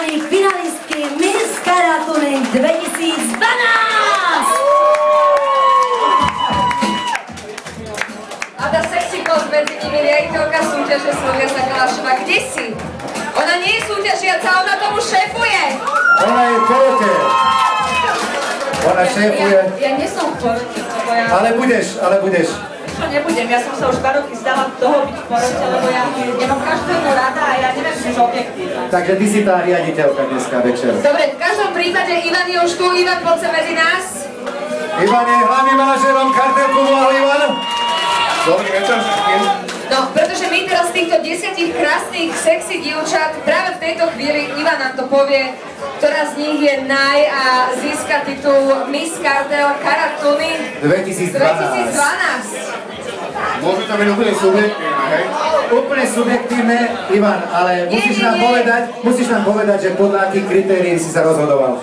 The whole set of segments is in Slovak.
páni, finalistky Miss Karatuning 2012! A tá sexykosť medzi nimi riaditeľka súťaže Silvia Sakalášová. Kde si? Ona nie je súťažiaca, ona tomu šéfuje! Ona je v porote. Ona šéfuje. Ja nie som v porote, lebo ja... Ale budeš. Čo nebudem, ja som sa už 2 roky zdala toho byť v porote, lebo ja mám každému rada a ja neviem, že objektívna. Takže ty si tá riaditeľka dneska večer. Dobre, v každom prípade Ivan je už tu. Ivan, poď sa medzi nás. Ivan je hlavným manažerom Kartelku, ahoj Ivan. Dobrý večer všetkým. No, pretože my teraz z týchto 10 krásnych, sexy dievčat, práve v tejto chvíli Ivan nám to povie, ktorá z nich je a získa titul Miss Karatuning 2012. Môže to byť úplne subjektívne, hej? Úplne subjektívne, Ivan, ale musíš nám povedať, že podľa akých kritérií si sa rozhodoval.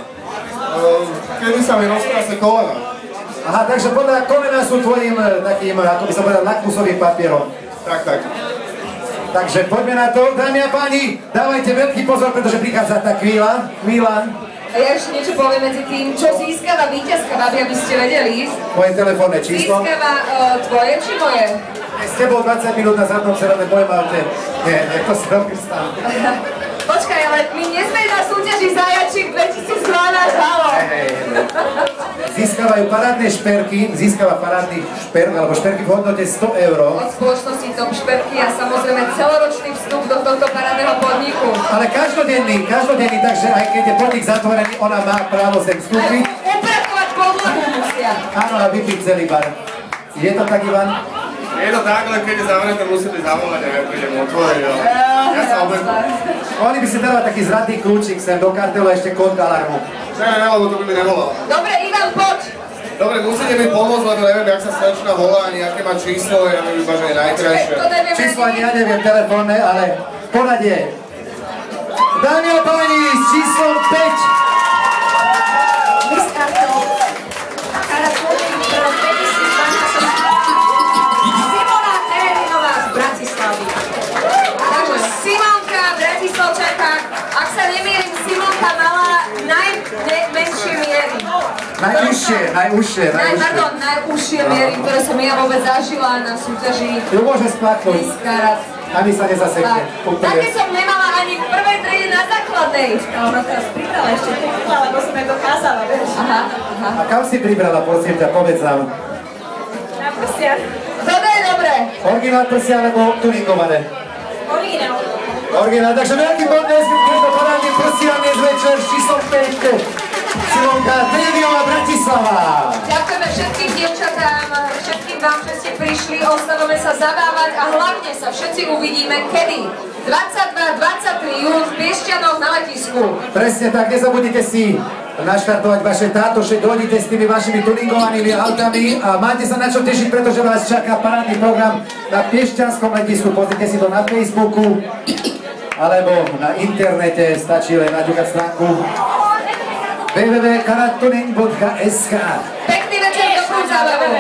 Kedy sa mi roztrase kolena. Aha, takže podľa kolena sú tvojim takým, ako by som povedal, lakmusovým papierom. Tak. Takže poďme na to, dámy a páni, dávajte veľký pozor, pretože prichádza tá chvíľa. A ja ešte niečo poviem medzi tým, čo získava víťazka, aby ste vedeli. Moje telefónne číslo. Získava tvoje či moje? S tebou 20 minút na zadnom sedome moje malte. Nie, to si robím sám. Počkaj, ale my nie sme na súťaži Zajačík 2012, halo! Získavajú parádne šperky, parádny šperk, alebo šperky v hodnote 100 €. Od spoločnosti Top Šperky a samozrejme celoročný vstup do tohto parádneho podniku. Ale každodenný, takže aj keď je podnik zatvorený, ona má právo sem vstúpiť. Upratovať podlahu musia. Áno, a vypiť celý bar. Je to tak, Ivan? Je to tak, ale keď je zavreté, musíte zavolať a ja prídem otvoriť. Ja sa obetujem. Oni by si dávať taký zlatý kľúčik sem do kartelu a ešte kód alarmu. Ne, lebo to by mi nevolal. Dobre, Ivan, poď! Dobre, musíte mi pomôcť, lebo neviem, jak sa slečna volá, ani aké má číslo, ja neviem iba, že je najkrajšie. Číslo ani ja neviem, telefónne, ale poradie. Dámy a páni, s číslom 5. Miss Karatuning 2012 Simona Tereninová z Bratislavy. Takže Simonka, Bratislavčanka, ak sa nemýlim, Simonka mala najmenšie miery. Najúžšie. Najúžšie miery, ktoré som ja vôbec zažila na súťaži. Ju môže splaknúť. Miss Karat. Ani sa nezasekne. Také som nemala ani v prvej triede na základnej. Ona teraz pribrala ešte technika, lebo som jej dokázala, vieš. Aha. A kam si pribrala, prosím ťa, povedz nám. Na prsia. Toto je dobré. Originál prsia, alebo tuningované? Originál. Originál, takže veľký bodnes k týmto parádnym prsiam dnes večer s číslom 5. Simonka Tereninová, Bratislava. Ďakujeme všetkým dievčatám, všetkým vám, že ste prišli, ostávame sa zabávať a hlavne sa všetci uvidíme kedy? 22-23 jún v Piešťanoch na letisku. Presne tak, nezabudnite si naštartovať vaše tátoše, dojdite s tými vašimi tuningovanými autami a máte sa na čo tešiť, pretože vás čaká parádny program na Piešťanskom letisku. Pozrite si to na Facebooku alebo na internete, stačí len naťukať stránku www.karatuning.sk. Pekný večer, dobrú zábavu.